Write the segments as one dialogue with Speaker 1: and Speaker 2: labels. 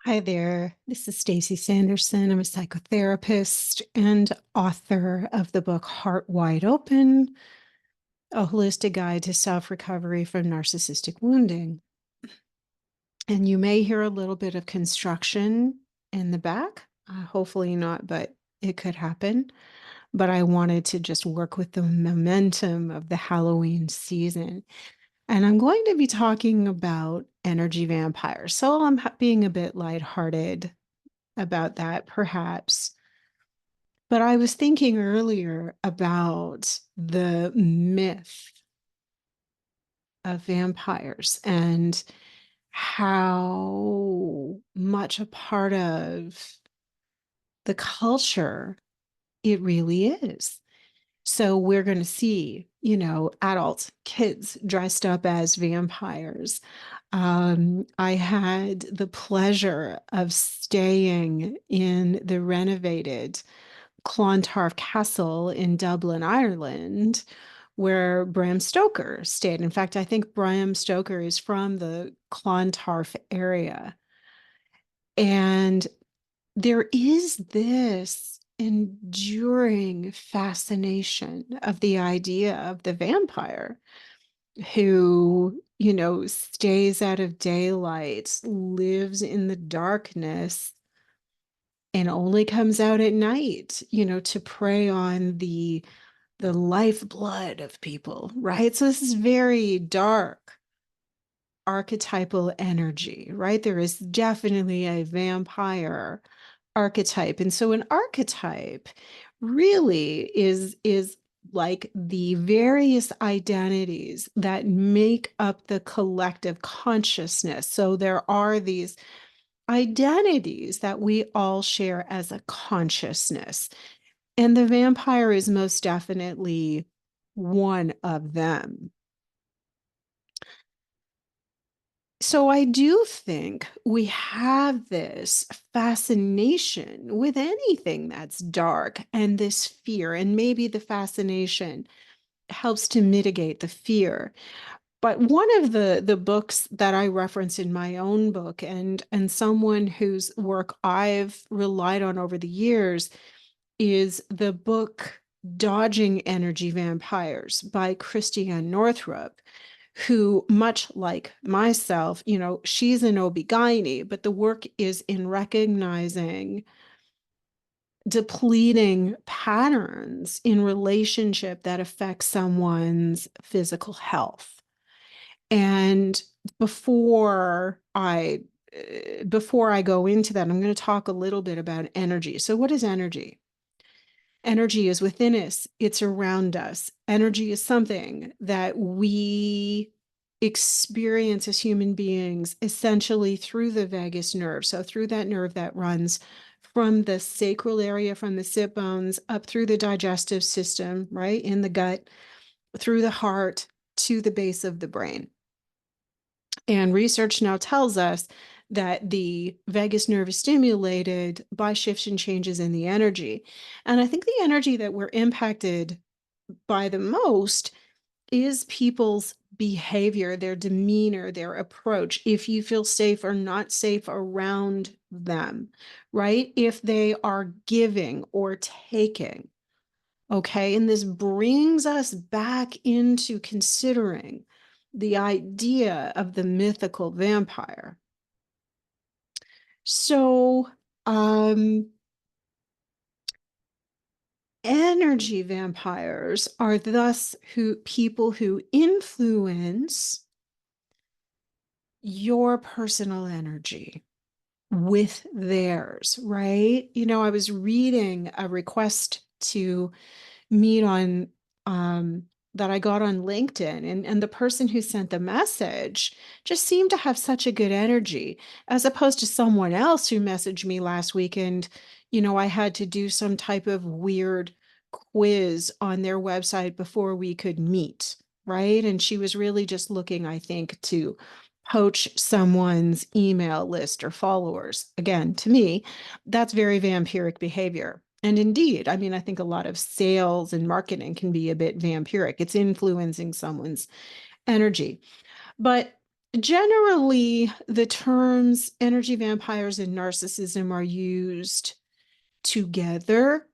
Speaker 1: Hi there. This is Stacey Sanderson. I'm a psychotherapist and author of the book Heart Wide Open, a holistic guide to self-recovery from narcissistic wounding. And you may hear a little bit of construction in the back. Hopefully not, but it could happen. But I wanted to just work with the momentum of the Halloween season. And I'm going to be talking about energy vampires. So I'm being a bit lighthearted about that, perhaps. But I was thinking earlier about the myth of vampires and how much a part of the culture it really is. So we're going to see, adults, kids dressed up as vampires. I had the pleasure of staying in the renovated Clontarf Castle in Dublin, Ireland, where Bram Stoker stayed. In fact, I think Bram Stoker is from the Clontarf area. And there is this enduring fascination of the idea of the vampire who, stays out of daylight, lives in the darkness, and only comes out at night, to prey on the lifeblood of people, right? So this is very dark archetypal energy, right? There is definitely a vampire archetype. And so an archetype really is like the various identities that make up the collective consciousness. So there are these identities that we all share as a consciousness. And the vampire is most definitely one of them. So I do think we have this fascination with anything that's dark and this fear, and maybe the fascination helps to mitigate the fear. But one of the books that I reference in my own book and someone whose work I've relied on over the years is the book Dodging Energy Vampires by Christiane Northrup, who, much like myself, she's an OB-GYN, but the work is in recognizing depleting patterns in relationship that affect someone's physical health. And before I before I go into that, I'm going to talk a little bit about energy. So what is energy? Energy is within us, it's around us. Energy is something that we experience as human beings essentially through the vagus nerve. So, through that nerve that runs from the sacral area, from the sit bones, up through the digestive system, right, in the gut, through the heart to the base of the brain. And research now tells us that the vagus nerve is stimulated by shifts and changes in the energy. And I think the energy that we're impacted by the most is people's behavior, their demeanor, their approach, if you feel safe or not safe around them, right? If they are giving or taking. Okay, and this brings us back into considering the idea of the mythical vampire. So, energy vampires are thus people who influence your personal energy with theirs, right? I was reading a request to meet on that I got on LinkedIn, and the person who sent the message just seemed to have such a good energy, as opposed to someone else who messaged me last week, and I had to do some type of weird quiz on their website before we could meet, right? And she was really just looking, I think, to poach someone's email list or followers. Again, to me, that's very vampiric behavior. And indeed, I mean, I think a lot of sales and marketing can be a bit vampiric. It's influencing someone's energy. But Generally, the terms energy vampires and narcissism are used together.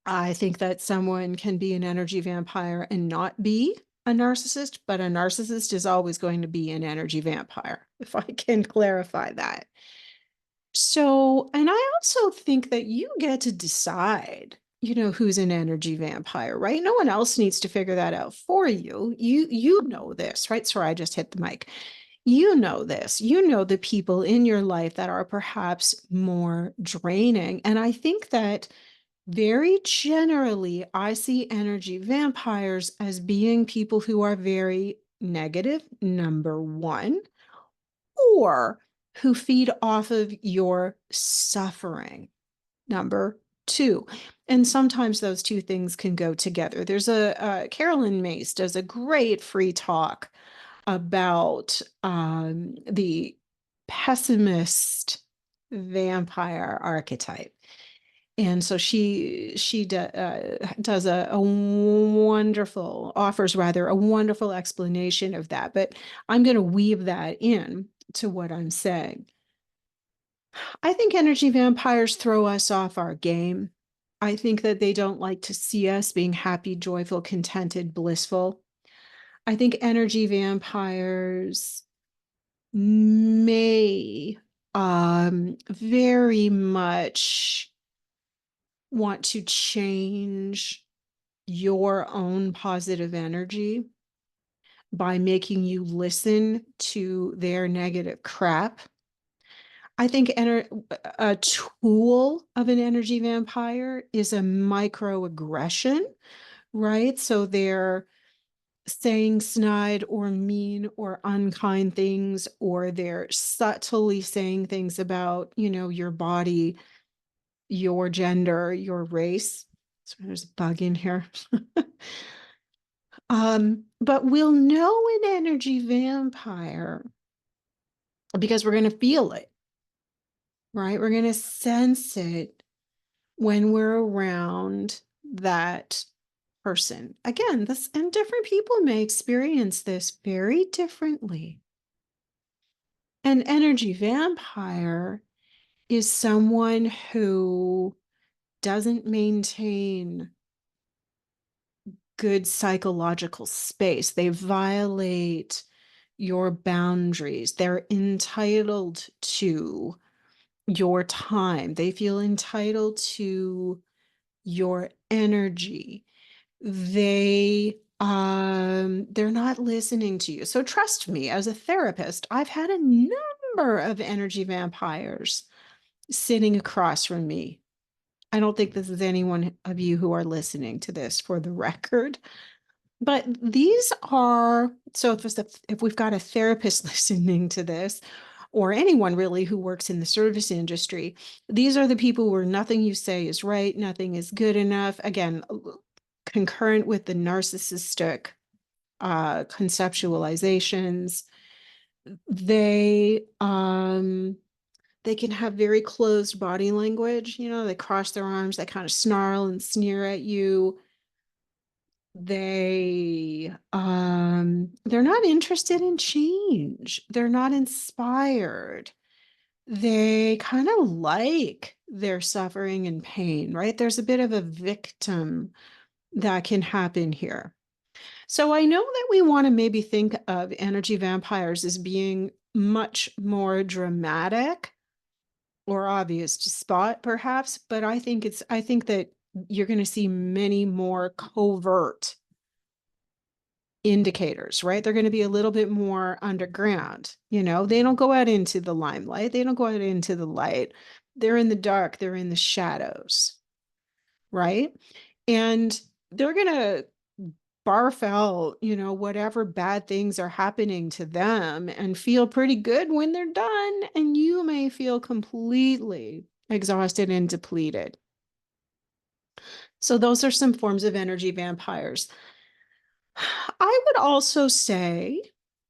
Speaker 1: I think that someone can be an energy vampire and not be a narcissist, but a narcissist is always going to be an energy vampire, if I can clarify that. So, and I also think that you get to decide, who's an energy vampire, right? No one else needs to figure that out for you. You know this, right? Sorry, I just hit the mic. You know this. You know the people in your life that are perhaps more draining. And I think that very generally, I see energy vampires as being people who are very negative, number one, or who feed off of your suffering, number two. And sometimes those two things can go together. There's Carolyn Mace does a great free talk about the pessimist vampire archetype. And so does a wonderful, offers rather a wonderful explanation of that. But I'm going to weave that in to what I'm saying. I think energy vampires throw us off our game. I think that they don't like to see us being happy, joyful, contented, blissful. I think energy vampires may very much want to change your own positive energy by making you listen to their negative crap. I think a tool of an energy vampire is a microaggression, right? So they're saying snide or mean or unkind things, or they're subtly saying things about, your body, your gender, your race. So there's a bug in here. But we'll know an energy vampire because we're going to feel it, right? We're going to sense it when we're around that person. Again, and different people may experience this very differently. An energy vampire is someone who doesn't maintain good psychological space. They violate your boundaries. They're entitled to your time. They feel entitled to your energy. They're not listening to you. So trust me, as a therapist, I've had a number of energy vampires sitting across from me. I don't think this is any one of you who are listening to this, for the record. But these are, so if we've got a therapist listening to this, or anyone really who works in the service industry, these are the people where nothing you say is right, nothing is good enough. Again, concurrent with the narcissistic conceptualizations, they they can have very closed body language. They cross their arms, they kind of snarl and sneer at you. They're not interested in change. They're not inspired. They kind of like their suffering and pain, right? There's a bit of a victim that can happen here. So I know that we want to maybe think of energy vampires as being much more dramatic or obvious to spot, perhaps, but I think that you're going to see many more covert indicators, right? They're going to be a little bit more underground. They don't go out into the limelight, they don't go out into the light. They're in the dark, they're in the shadows, right? And they're going to barf out, whatever bad things are happening to them and feel pretty good when they're done. And you may feel completely exhausted and depleted. So those are some forms of energy vampires. I would also say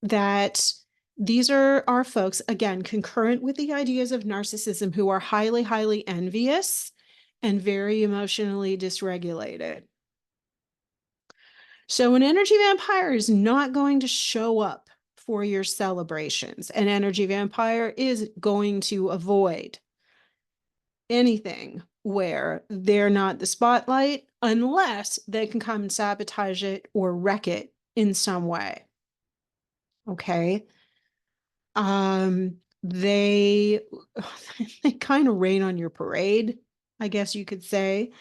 Speaker 1: that these are our folks, again, concurrent with the ideas of narcissism, who are highly, highly envious and very emotionally dysregulated. So an energy vampire is not going to show up for your celebrations. An energy vampire is going to avoid anything where they're not the spotlight unless they can come and sabotage it or wreck it in some way. Okay. They they kind of rain on your parade, I guess you could say.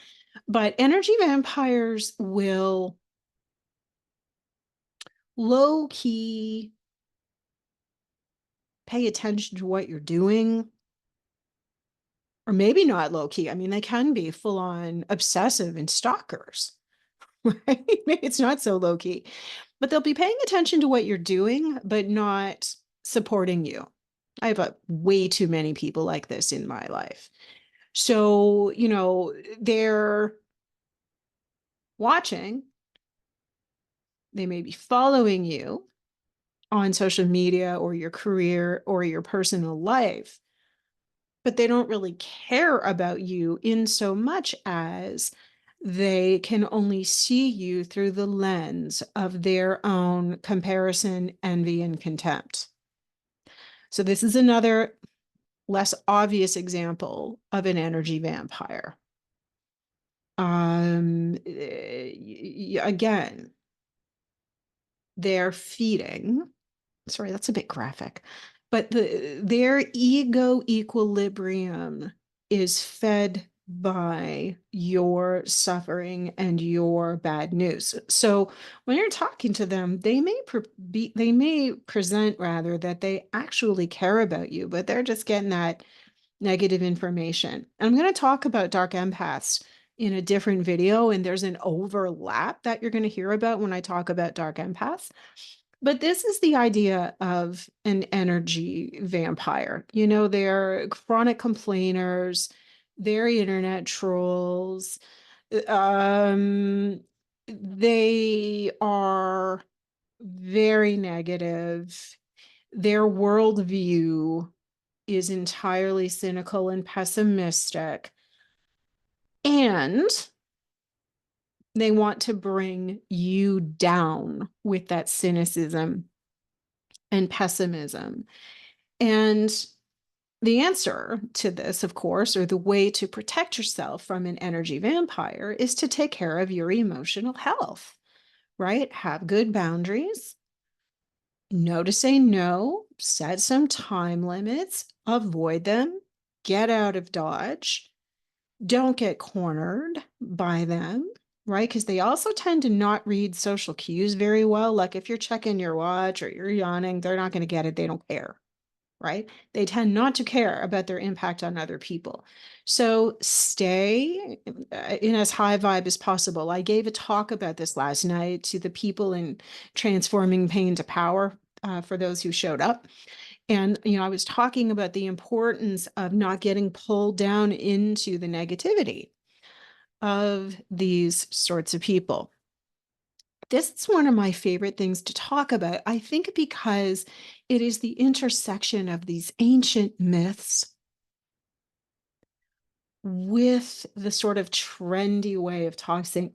Speaker 1: But energy vampires will low key pay attention to what you're doing, or maybe not low key. I mean, they can be full on obsessive and stalkers, right? Maybe it's not so low key, but they'll be paying attention to what you're doing, but not supporting you. I have way too many people like this in my life. So, they're watching, they may be following you on social media or your career or your personal life, but they don't really care about you in so much as they can only see you through the lens of their own comparison, envy, and contempt. So, this is another less obvious example of an energy vampire. Again, they're feeding. Sorry, that's a bit graphic, but their ego equilibrium is fed by your suffering and your bad news. So when you're talking to them, they may present rather that they actually care about you, but they're just getting that negative information. I'm going to talk about dark empaths in a different video, and there's an overlap that you're going to hear about when I talk about dark empaths. But this is the idea of an energy vampire. They're chronic complainers, they're internet trolls. Um, they are very negative. Their worldview is entirely cynical and pessimistic. And they want to bring you down with that cynicism and pessimism. And the answer to this, of course, or the way to protect yourself from an energy vampire is to take care of your emotional health, right? Have good boundaries, know to say no, set some time limits, avoid them, get out of Dodge, don't get cornered by them, right? Because they also tend to not read social cues very well. Like if you're checking your watch or you're yawning, they're not going to get it. They don't care, right? They tend not to care about their impact on other people. So stay in as high vibe as possible. I gave a talk about this last night to the people in Transforming Pain to Power, for those who showed up. And, I was talking about the importance of not getting pulled down into the negativity of these sorts of people. This is one of my favorite things to talk about, I think, because it is the intersection of these ancient myths with the sort of trendy way of talking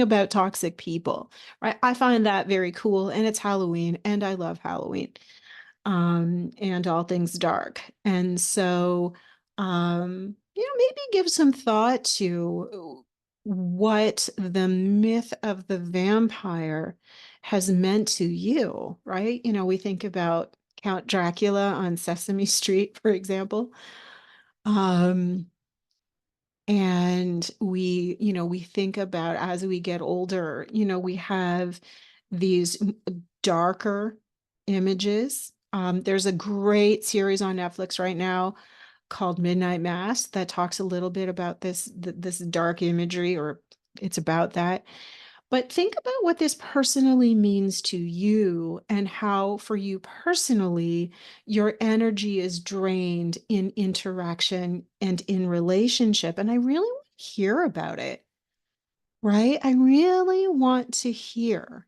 Speaker 1: about toxic people, right? I find that very cool, and it's Halloween, and I love Halloween, and all things dark. And so, maybe give some thought to what the myth of the vampire has meant to you, right? We think about Count Dracula on Sesame Street, for example. Um, and we think about, as we get older, we have these darker images. There's a great series on Netflix right now called Midnight Mass that talks a little bit about this dark imagery, or it's about that. But think about what this personally means to you, and how, for you personally, your energy is drained in interaction and in relationship. And I really want to hear about it, right? I really want to hear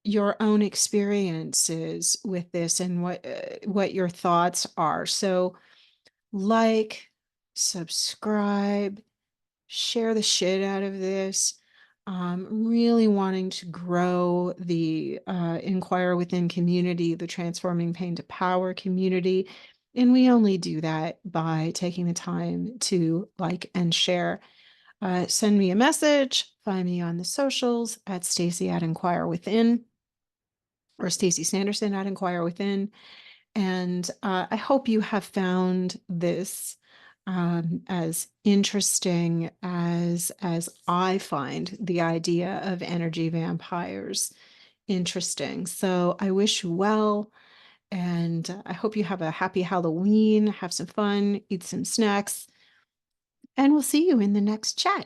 Speaker 1: your own experiences with this, and what your thoughts are. So, like, subscribe, share the shit out of this. Really wanting to grow the Inquire Within community, the Transforming Pain to Power community. And we only do that by taking the time to like and share. Send me a message, find me on the socials at Stacy at Inquire Within or Stacy Sanderson at Inquire Within. And I hope you have found this as interesting as I find the idea of energy vampires interesting. So I wish you well, and I hope you have a happy Halloween, have some fun, eat some snacks, and we'll see you in the next chat.